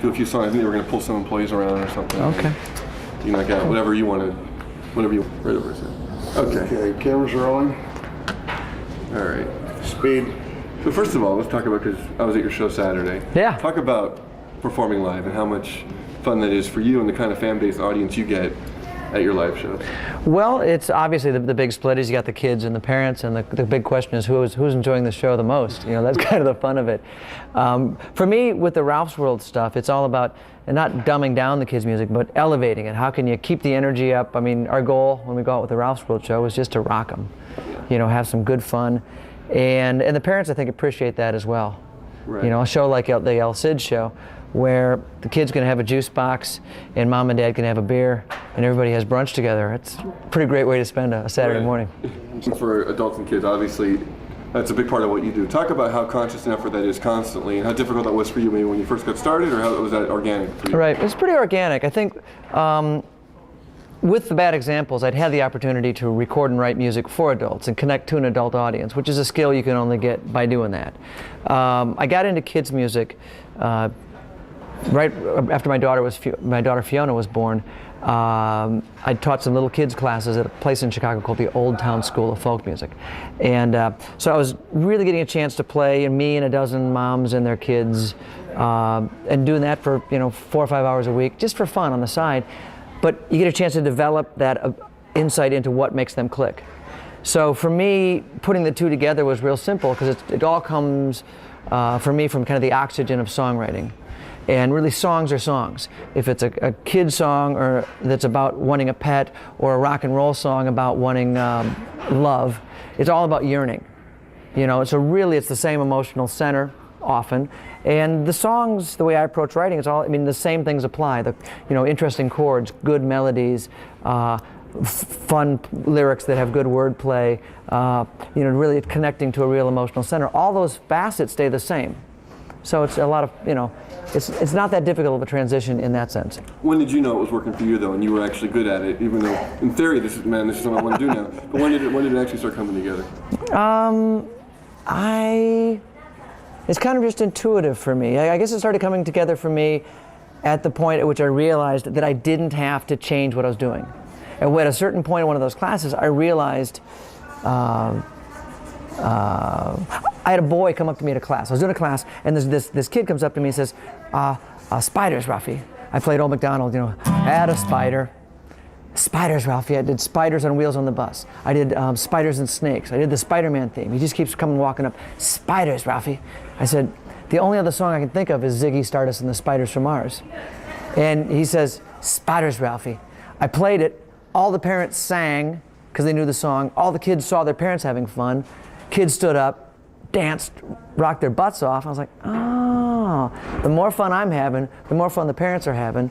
do a few songs. I think they were going to pull some employees around or something. Okay. You knock out whatever you wanted, whatever you right over here. Okay, cameras rolling. All right. Speed. So first of all, let's talk about, because I was at your show Saturday. Yeah. Talk about performing live and how much fun that is for you and the kind of fan base audience you get at your live shows. Well, it's obviously the big split is you got the kids and the parents, and the big question is who's enjoying the show the most. You know, that's kind of the fun of it. For me, with the Ralph's World stuff, it's all about not dumbing down the kids' music, but elevating it. How can you keep the energy up? I mean, our goal when we go out with the Ralph's World show is just to rock them. You know, have some good fun, and the parents I think appreciate that as well. Right. You know, a show like the El Cid show, where the kid's going to have a juice box and mom and dad can have a beer and everybody has brunch together. It's a pretty great way to spend a Saturday morning. For adults and kids, obviously, that's a big part of what you do. Talk about how conscious an effort that is constantly and how difficult that was for you maybe when you first got started, or how was that organic for you? Right, it's pretty organic. I think with the Bad Examples, I'd had the opportunity to record and write music for adults and connect to an adult audience, which is a skill you can only get by doing that. I got into kids' music right after my daughter Fiona was born. I taught some little kids classes at a place in Chicago called the Old Town School of Folk Music, and so I was really getting a chance to play, and me and a dozen moms and their kids, and doing that for 4 or 5 hours a week, just for fun on the side. But you get a chance to develop that insight into what makes them click. So for me, putting the two together was real simple, because it all comes for me from kind of the oxygen of songwriting. And really, songs are songs. If it's a kid song or that's about wanting a pet, or a rock and roll song about wanting love, it's all about yearning. You know, so really it's the same emotional center often. And the songs, the way I approach writing, it's all, I mean, the same things apply. The, interesting chords, good melodies, fun lyrics that have good wordplay, really connecting to a real emotional center. All those facets stay the same. So it's a lot of, it's not that difficult of a transition in that sense. When did you know it was working for you though, and you were actually good at it, even though in theory this is what I want to do now? But when did it actually start coming together? It's kind of just intuitive for me. I guess it started coming together for me at the point at which I realized that I didn't have to change what I was doing. And at a certain point in one of those classes, I realized I had a boy come up to me at a class. I was doing a class, and this kid comes up to me and says, spiders, Ralphie. I played Old MacDonald, had a spider. Spiders, Ralphie. I did Spiders on Wheels on the Bus. I did Spiders and Snakes. I did the Spider-Man theme. He just keeps coming walking up. Spiders, Ralphie. I said, the only other song I can think of is Ziggy Stardust and the Spiders from Mars. And he says, Spiders, Ralphie. I played it. All the parents sang because they knew the song. All the kids saw their parents having fun. Kids stood up, danced, rocked their butts off. I was like, oh, the more fun I'm having, the more fun the parents are having,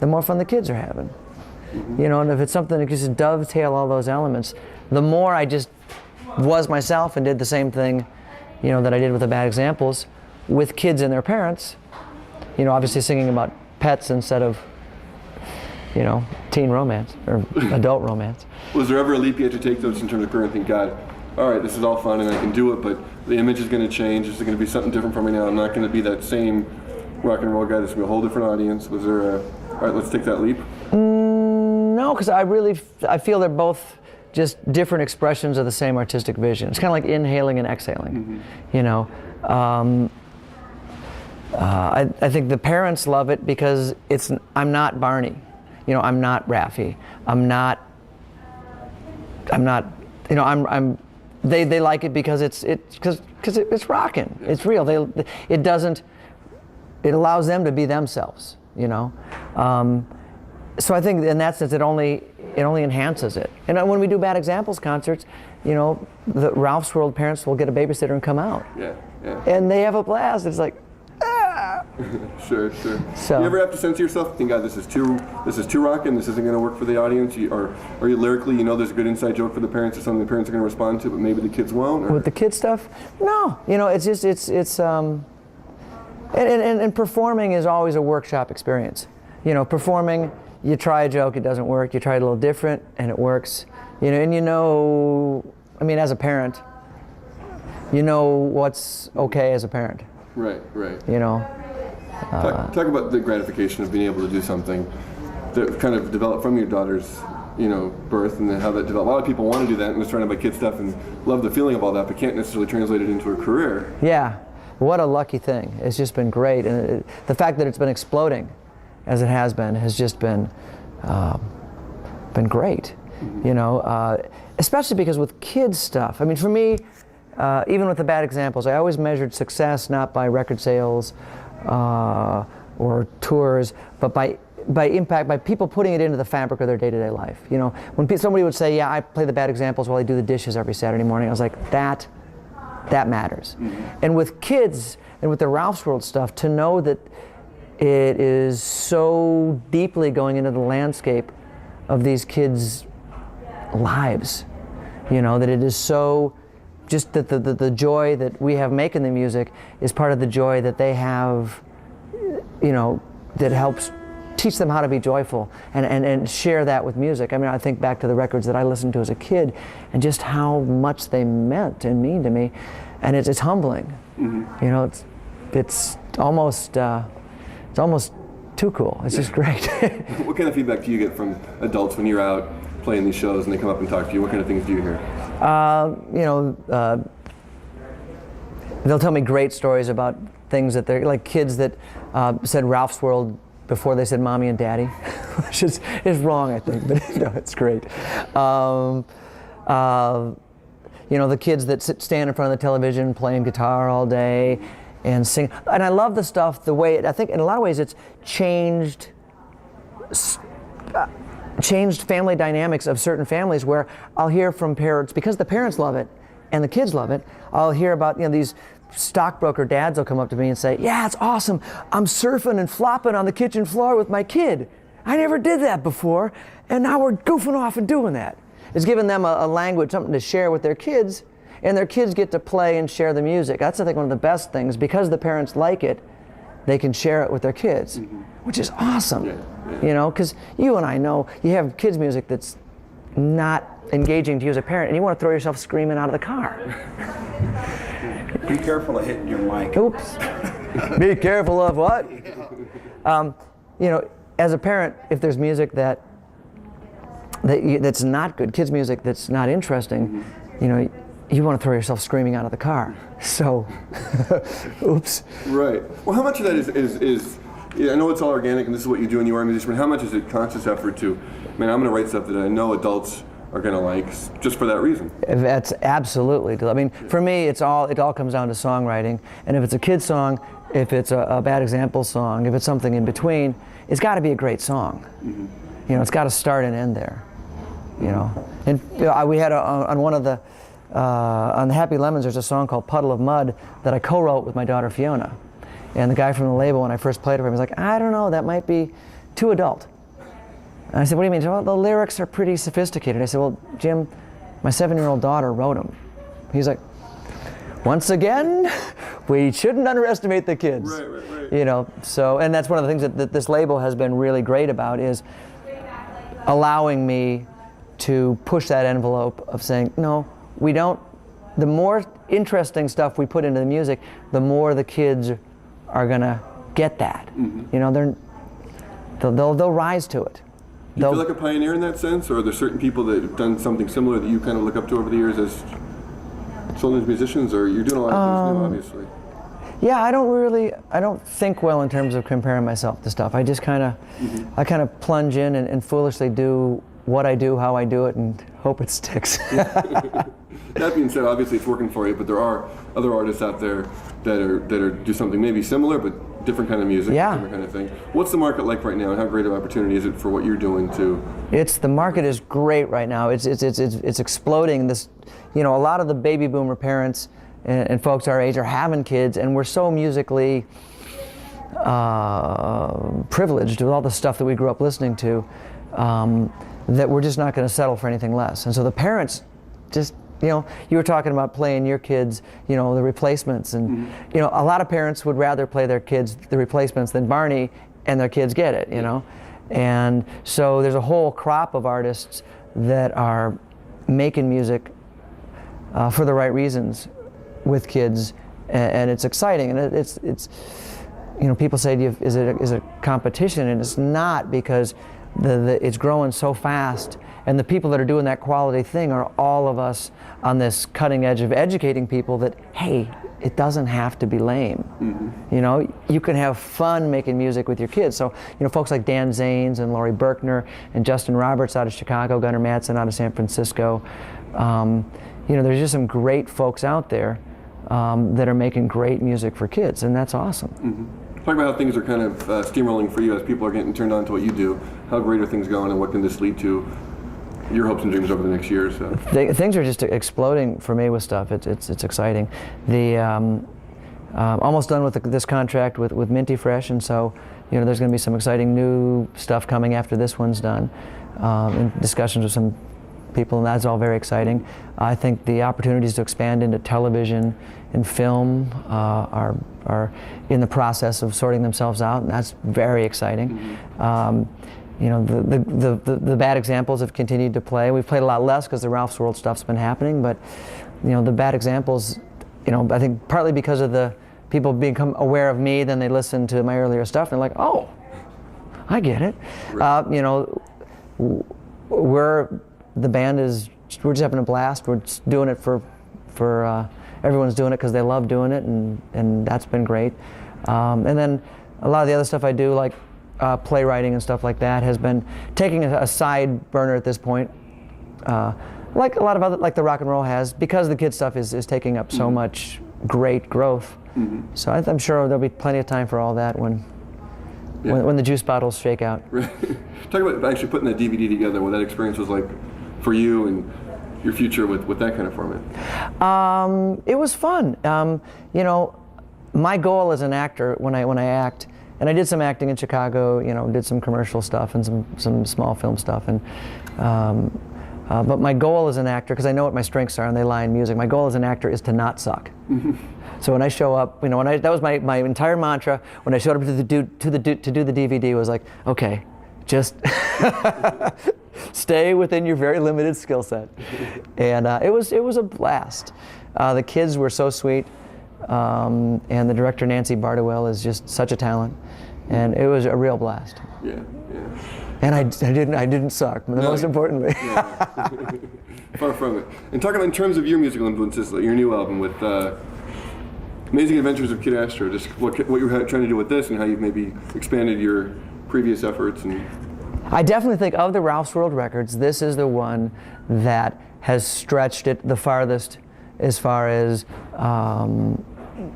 the more fun the kids are having. And if it's something that just dovetail all those elements, the more I just was myself and did the same thing, that I did with the Bad Examples, with kids and their parents, obviously singing about pets instead of, teen romance or adult romance. Was there ever a leap you had to take, though, just in terms of career and think, God, all right, this is all fun and I can do it, but the image is going to change, this is going to be something different for me now, I'm not going to be that same rock and roll guy, this is going to be a whole different audience. Was there all right, let's take that leap? No, because I feel they're both just different expressions of the same artistic vision. It's kind of like inhaling and exhaling, I think the parents love it because I'm not Barney, I'm not Raffi, they like it because it's rocking, it's real. It allows them to be themselves, So I think in that sense it only enhances it. And when we do Bad Examples concerts, the Ralph's World parents will get a babysitter and come out. Yeah. And they have a blast. It's like, ah. Sure. So, you ever have to censor yourself? Think, God, this is too rocking. This isn't going to work for the audience. Or you lyrically, there's a good inside joke for the parents or something the parents are going to respond to, but maybe the kids won't. Or? With the kid stuff, no. It's just and performing is always a workshop experience. Performing. You try a joke, it doesn't work. You try it a little different, and it works. I mean, as a parent, what's okay as a parent. Right. Talk about the gratification of being able to do something that kind of developed from your daughter's, birth, and then how that developed. A lot of people want to do that and they're surrounded by kid stuff and love the feeling of all that, but can't necessarily translate it into a career. Yeah, what a lucky thing. It's just been great, and the fact that it's been exploding as it has just been great. Mm-hmm. Especially because with kids stuff. I mean, for me, even with the bad examples, I always measured success not by record sales or tours, but by impact, by people putting it into the fabric of their day-to-day life. When somebody would say, yeah, I play the bad examples while I do the dishes every Saturday morning, I was like, that matters. Mm-hmm. And with kids and with the Ralph's World stuff, to know that it is so deeply going into the landscape of these kids' lives, that it is so, just that the joy that we have making the music is part of the joy that they have, that helps teach them how to be joyful and share that with music. I mean, I think back to the records that I listened to as a kid and just how much they meant and mean to me, and it's humbling. Mm-hmm. It's almost too cool. It's just great. What kind of feedback do you get from adults when you're out playing these shows and they come up and talk to you? What kind of things do you hear? They'll tell me great stories about things that they're like kids that said Ralph's World before they said mommy and daddy, which is wrong, I think, but it's great. The kids that stand in front of the television playing guitar all day and sing. And I love the stuff, the way, I think in a lot of ways it's changed family dynamics of certain families, where I'll hear from parents, because the parents love it and the kids love it, I'll hear about these stockbroker dads will come up to me and say, yeah, it's awesome, I'm surfing and flopping on the kitchen floor with my kid. I never did that before, and now we're goofing off and doing that. It's giving them a language, something to share with their kids, and their kids get to play and share the music. That's, I think, one of the best things. Because the parents like it, they can share it with their kids, mm-hmm. which is awesome. Yeah. Because you and I know you have kids' music that's not engaging to you as a parent, and you want to throw yourself screaming out of the car. Be careful of hitting your mic. Oops. Be careful of what? As a parent, if there's music that's not good, kids' music that's not interesting, mm-hmm. You want to throw yourself screaming out of the car. So, oops. Right. Well, how much of that is I know it's all organic and this is what you do and you are a musician, but how much is it conscious effort to, I'm going to write stuff that I know adults are going to like just for that reason? That's absolutely. I mean, for me, it all comes down to songwriting. And if it's a kid's song, if it's a bad example song, if it's something in between, it's got to be a great song. Mm-hmm. It's got to start and end there. And we had on one of the on the Happy Lemons, there's a song called Puddle of Mud that I co-wrote with my daughter Fiona. And the guy from the label, when I first played it for him, was like, I don't know, that might be too adult. And I said, what do you mean? He said, well, the lyrics are pretty sophisticated. I said, well, Jim, my 7-year-old daughter wrote them. He's like, once again, we shouldn't underestimate the kids. Right. So, and that's one of the things that this label has been really great about, is allowing me to push that envelope of saying, no, we don't, the more interesting stuff we put into the music, the more the kids are gonna get that. Mm-hmm. They'll rise to it. Do you feel like a pioneer in that sense, or are there certain people that have done something similar that you kind of look up to over the years as children's musicians, or you're doing a lot of things new, obviously? Yeah, I don't think well in terms of comparing myself to stuff. I just kind of, mm-hmm. I kind of plunge in and foolishly do what I do, how I do it, and hope it sticks. That being said, obviously it's working for you, but there are other artists out there that do something maybe similar, but different kind of music, different kind of thing. What's the market like right now, and how great of an opportunity is it for what you're doing too? The market is great right now. It's exploding. This, a lot of the baby boomer parents and folks our age are having kids, and we're so musically privileged with all the stuff that we grew up listening to, that we're just not going to settle for anything less. And so the parents just, you were talking about playing your kids, the Replacements, and a lot of parents would rather play their kids the Replacements than Barney, and their kids get it, And so there's a whole crop of artists that are making music for the right reasons with kids, and it's exciting, and you know, people say, is it a competition? And it's not, because it's growing so fast, and the people that are doing that quality thing are all of us on this cutting edge of educating people that, hey, it doesn't have to be lame. Mm-hmm. You know, you can have fun making music with your kids. So, you know, folks like Dan Zanes and Laurie Berkner and Justin Roberts out of Chicago, Gunnar Madsen out of San Francisco. You know, there's just some great folks out there that are making great music for kids, and that's awesome. Mm-hmm. Talk about how things are kind of steamrolling for you as people are getting turned on to what you do. How great are things going, and what can this lead to your hopes and dreams over the next year or so? Things are just exploding for me with stuff. It's exciting. Almost done with this contract with Minty Fresh, and so, you know, there's going to be some exciting new stuff coming after this one's done. In discussions with some people, and that's all very exciting. I think the opportunities to expand into television and film are in the process of sorting themselves out, and that's very exciting. Mm-hmm. You know, the bad examples have continued to play. We've played a lot less because the Ralph's World stuff's been happening, but, you know, the bad examples, you know, I think partly because of the people become aware of me, then they listen to my earlier stuff and they're like, oh, I get it. Right. You know, the band is, we're just having a blast. We're just doing it for everyone's doing it because they love doing it, and that's been great. And then a lot of the other stuff I do, like playwriting and stuff like that, has been taking a side burner at this point. Like a lot of other, like the rock and roll has, because the kid stuff is taking up so much great growth. Mm-hmm. So I'm sure there'll be plenty of time for all that when the juice bottles shake out. Right. Talk about actually putting that DVD together, what that experience was like for you and your future with that kind of format. It was fun. You know, my goal as an actor, when I act, and I did some acting in Chicago, you know, did some commercial stuff and some small film stuff, and but my goal as an actor, because I know what my strengths are and they lie in music, my goal as an actor is to not suck. So when I show up, you know, that was my entire mantra when I showed up to do the DVD, was like, okay, just stay within your very limited skill set. And it was a blast. The kids were so sweet, and the director Nancy Bardowell is just such a talent, and it was a real blast. Yeah. And I didn't suck, most importantly. Yeah. Far from it. And talking about in terms of your musical influences, like your new album with Amazing Adventures of Kid Astro, just what you're trying to do with this and how you've maybe expanded your previous efforts. And I definitely think of the Ralph's World records, this is the one that has stretched it the farthest as far as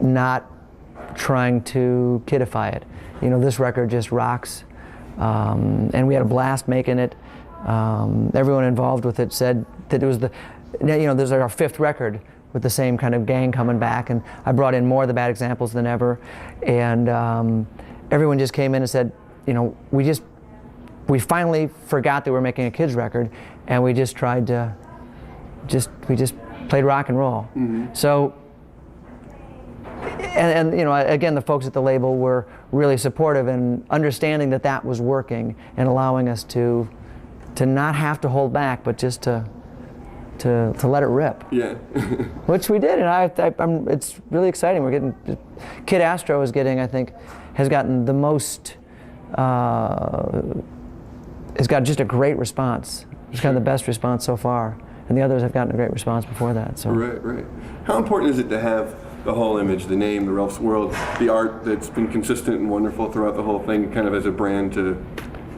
not trying to kidify it. You know, this record just rocks, and we had a blast making it. Everyone involved with it said that it was this is our fifth record with the same kind of gang coming back, and I brought in more of the bad examples than ever, and everyone just came in and said, you know, we finally forgot that we were making a kids record, and we just tried to we just played rock and roll. Mm-hmm. So, and you know, again, the folks at the label were really supportive and understanding that was working and allowing us to not have to hold back, but just to let it rip. Yeah. Which we did, and it's really exciting. We're getting, Kid Astro has gotten the most, has got just a great response. It's kind of the best response so far, and the others have gotten a great response before that. So. Right. How important is it to have the whole image, the name, the Ralph's World, the art that's been consistent and wonderful throughout the whole thing, kind of as a brand to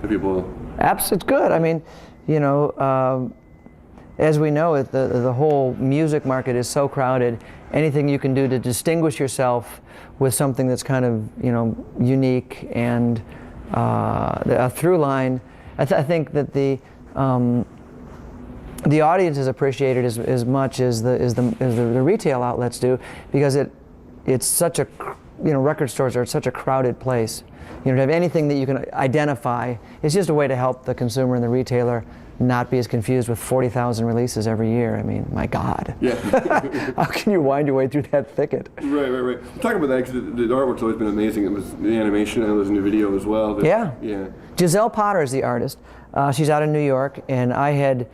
people? Absolutely, it's good. I mean, you know, as we know, the whole music market is so crowded. Anything you can do to distinguish yourself with something that's kind of, you know, unique and a through line, I think that the audience is appreciated as much as the retail outlets do, because it's such a, you know, record stores are such a crowded place. You know, to have anything that you can identify, it's just a way to help the consumer and the retailer not be as confused with 40,000 releases every year. I mean, my God. Yeah. How can you wind your way through that thicket? Right. Talking about that, because the artwork's always been amazing. It was the animation, and it was in the video as well. Yeah. Yeah. Giselle Potter is the artist. She's out in New York, and I had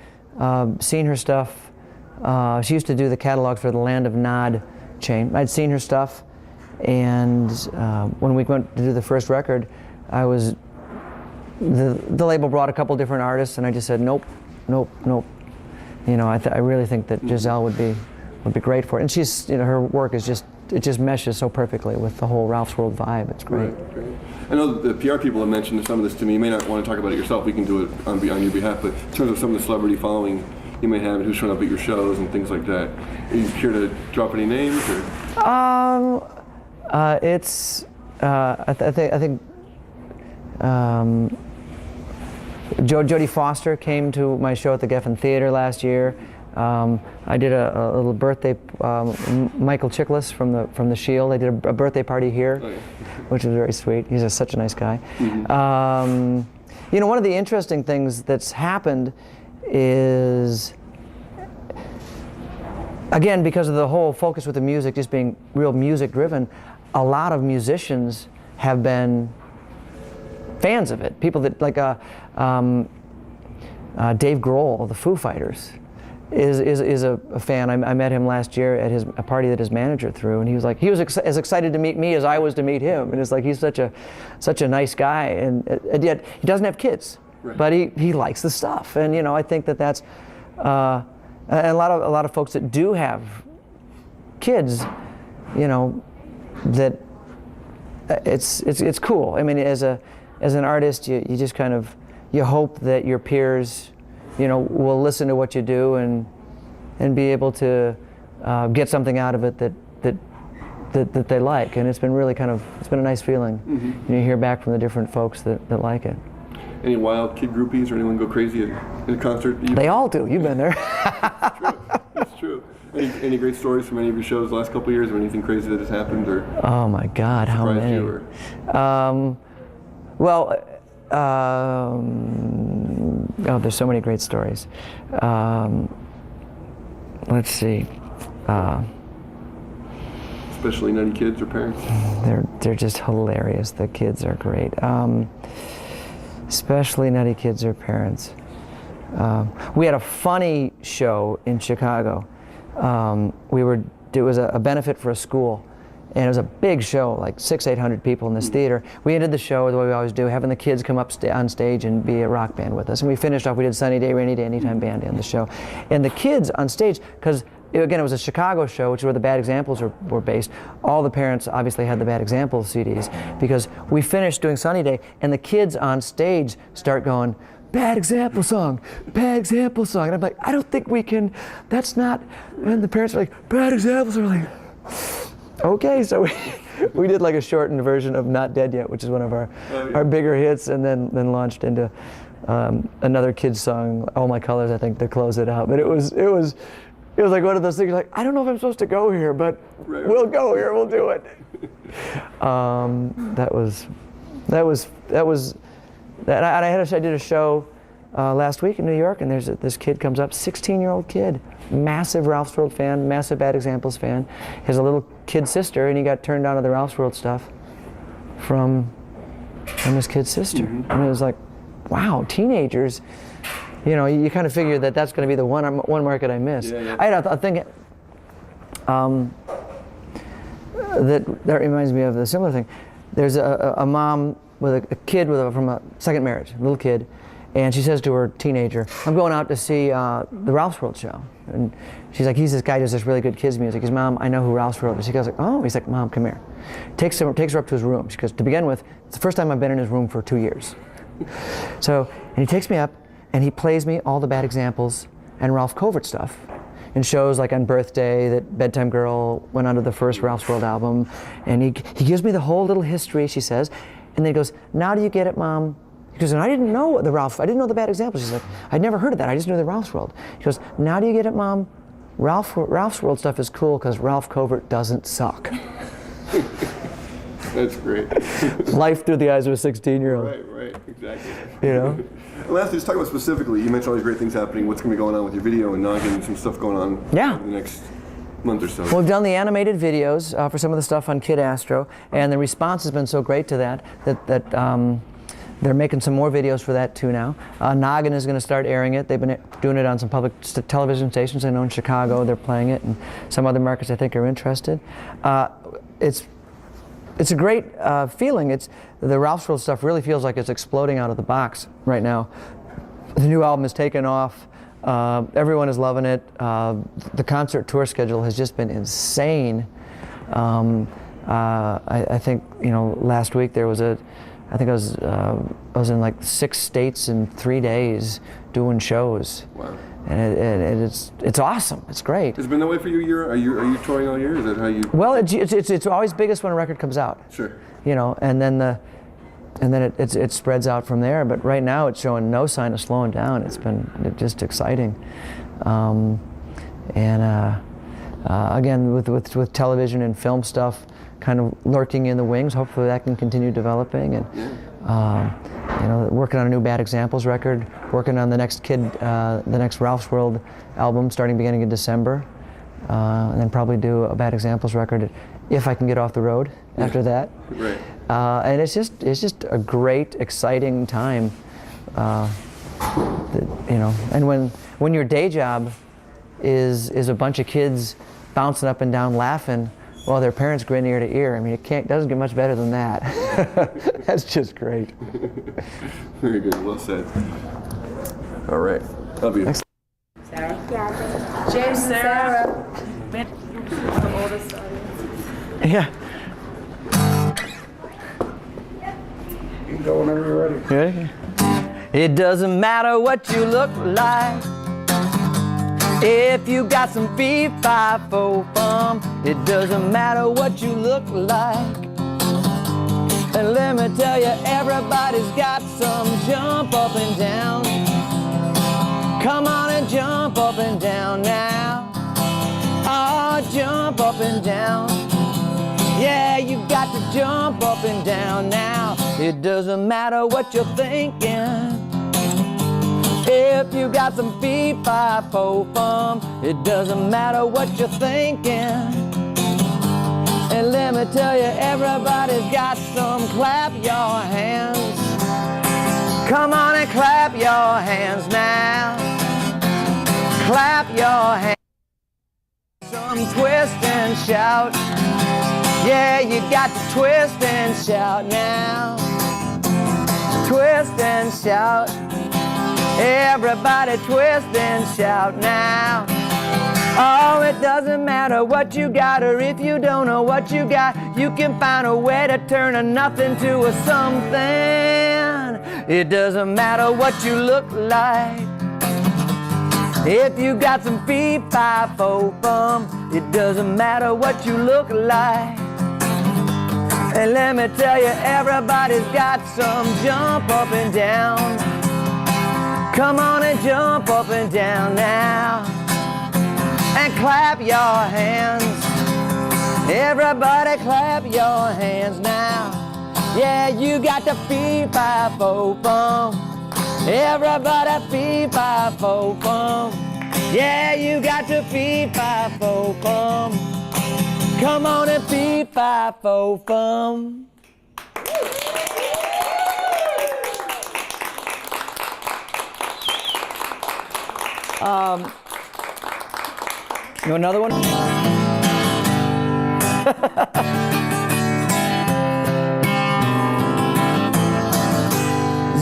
seen her stuff. She used to do the catalogs for the Land of Nod chain. I'd seen her stuff, And when we went to do the first record, the label brought a couple different artists, and I just said nope, nope, nope. You know, I really think that Giselle would be great for it, and she's, you know, her work is just, it just meshes so perfectly with the whole Ralph's World vibe. It's great. Right. I know the PR people have mentioned some of this to me. You may not want to talk about it yourself. We can do it on your behalf. But in terms of some of the celebrity following you may have, and who's showing up at your shows and things like that, are you here to drop any names? Or? I think Jodie Foster came to my show at the Geffen Theater last year. I did a little birthday. Michael Chiklis from the Shield. I did a birthday party here, oh, yeah. Which was very sweet. He's such a nice guy. Mm-hmm. You know, one of the interesting things that's happened is, again, because of the whole focus with the music just being real music driven, a lot of musicians have been fans of it. People that, like Dave Grohl of the Foo Fighters is a fan. I met him last year at a party that his manager threw, and he was like, he was as excited to meet me as I was to meet him. And it's like, he's such a nice guy, and yet he doesn't have kids, right. But he likes the stuff. And you know, I think that's and a lot of folks that do have kids, you know, that it's cool. I mean, as an artist, you just kind of, you hope that your peers, you know, will listen to what you do and be able to get something out of it that they like. And it's been really it's been a nice feeling. Mm-hmm. You hear back from the different folks that like it. Any wild kid groupies or anyone go crazy in a concert? They all do. You've been there. That's true. Any great stories from any of your shows the last couple of years, or anything crazy that has happened, or? Oh my God, how many? You, oh, there's so many great stories. Let's see. Especially nutty kids or parents? They're just hilarious. The kids are great. Especially nutty kids or parents. We had a funny show in Chicago. It was a benefit for a school, and it was a big show, like 600-800 people in this theater. We ended the show the way we always do, having the kids come up on stage and be a rock band with us. And we finished off, we did Sunny Day, Rainy Day, Anytime Band in the show. And the kids on stage, because again, it was a Chicago show, which is where the Bad Examples were based. All the parents obviously had the Bad Examples CDs, because we finished doing Sunny Day, and the kids on stage start going, "Bad Example song, Bad Example song." And I'm like, I don't think we can, that's not, and the parents are like, "Bad Examples," are like, okay, so we did like a shortened version of Not Dead Yet, which is one of our bigger hits, and then launched into another kid's song, All My Colors, I think, to close it out. But it was like one of those things, like, I don't know if I'm supposed to go here, but we'll go here, we'll do it. That was that. I did a show last week in New York, and this kid comes up, 16-year-old kid, massive Ralph's World fan, massive Bad Examples fan. He has a little kid sister, and he got turned on to the Ralph's World stuff from his kid's sister. Mm-hmm. And it was like, wow, teenagers. You know, you kind of figure that that's going to be the one market I miss. Yeah, yeah. I had a thing that reminds me of a similar thing. There's a mom with a kid from a second marriage, a little kid, and she says to her teenager, "I'm going out to see the Ralph's World show." And she's like, "He's this guy who does this really good kids music." He's, "Mom, I know who Ralph's World is." She goes like, "Oh." He's like, "Mom, come here." Takes her up to his room. She goes, "To begin with, it's the first time I've been in his room for 2 years." And he takes me up, and he plays me all the Bad Examples and Ralph Covert stuff. And shows like on Birthday that Bedtime Girl went onto the first Ralph's World album. And he gives me the whole little history, she says. And then he goes, "Now do you get it, Mom?" He goes, "And I didn't know the Ralph, I didn't know the Bad Examples." She's like, "I'd never heard of that, I just knew the Ralph's World." He goes, "Now do you get it, Mom? Ralph's World stuff is cool because Ralph Covert doesn't suck." That's great. Life through the eyes of a 16-year-old. Right, exactly. You know? Lastly, just talk about specifically, you mentioned all these great things happening. What's going to be going on with your video and Noggin, and some stuff going on in the next month or so? Well, we've done the animated videos for some of the stuff on Kid Astro, and the response has been so great to that they're making some more videos for that too now. Noggin is going to start airing it. They've been doing it on some public television stations. I know in Chicago they're playing it, and some other markets I think are interested. it's a great feeling. It's the Ralph's World stuff really feels like it's exploding out of the box right now. The new album has taken off. Everyone is loving it. The concert tour schedule has just been insane. I think, you know, last week there was I think I was in like 6 states in 3 days doing shows. Wow. And it's awesome. It's great. It's been that way for you a year? Are you touring all year? Is that how you? Well, it's always biggest when a record comes out. Sure. You know, and then it spreads out from there. But right now it's showing no sign of slowing down. It's been just exciting. Again, with television and film stuff kind of lurking in the wings, hopefully that can continue developing. And you know, working on a new Bad Examples record, working on the next Ralph's World album starting beginning of December, and then probably do a Bad Examples record if I can get off the road after that. Right. And it's just a great, exciting time. You know, and when your day job is a bunch of kids bouncing up and down laughing while their parents grin ear to ear. I mean, doesn't get much better than that. That's just great. Very good. Well said. All right. Love you. Sarah? Yeah. James, Sarah. The oldest audience. Yeah. You can go whenever you're ready. Ready? It doesn't matter what you look like. If you got some fee-fi-fo-fum, it doesn't matter what you look like. And let me tell you, everybody's got some jump up and down. Come on and jump up and down now. Oh, jump up and down. Yeah, you got to jump up and down now. It doesn't matter what you're thinking. If you got some fee-fi-fo-fum, it doesn't matter what you're thinking. And let me tell you, everybody's got some. Clap your hands. Come on and clap your hands now. Clap your hands. Some twist and shout. Yeah, you got to twist and shout now. Twist and shout. Everybody twist and shout now. Oh, it doesn't matter what you got, or if you don't know what you got, you can find a way to turn a nothing to a something. It doesn't matter what you look like. If you got some fee-fi-fo-fum, it doesn't matter what you look like. And let me tell you, everybody's got some jump up and down. Come on and jump up and down now. And clap your hands. Everybody clap your hands now. Yeah, you got the fee-fi-fo-fum. Everybody fee-fi-fo-fum. Yeah, you got the fee-fi-fo-fum. Come on and fee-fi-fo-fum. You want another one?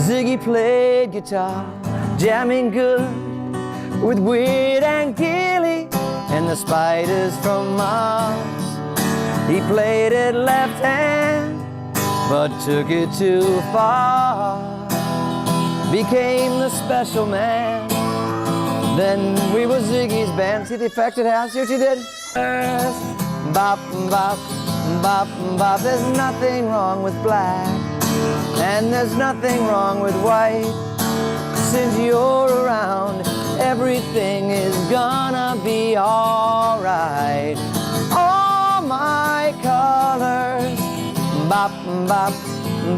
Ziggy played guitar, jamming good with Weird and Gilly and the Spiders from Mars. He played it left hand, but took it too far. Became the special man. Then we were Ziggy's band. See the effect it has? See what you did? Bop, bop, bop, bop. There's nothing wrong with black, and there's nothing wrong with white. Since you're around, everything is gonna be alright. All my colors, bop, bop,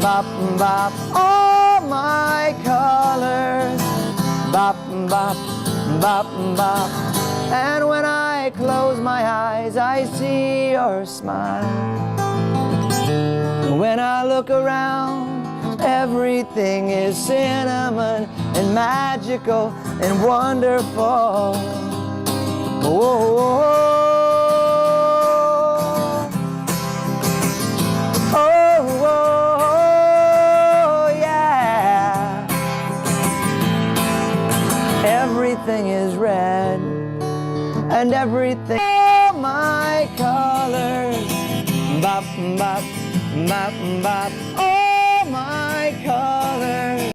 bop, bop. All my colors, bop, bop, bop, bop. And when I close my eyes, I see your smile. When I look around, everything is cinnamon and magical and wonderful. Oh, oh, everything is red, and everything, all my colors, bop, bop, bop, bop, all my colors.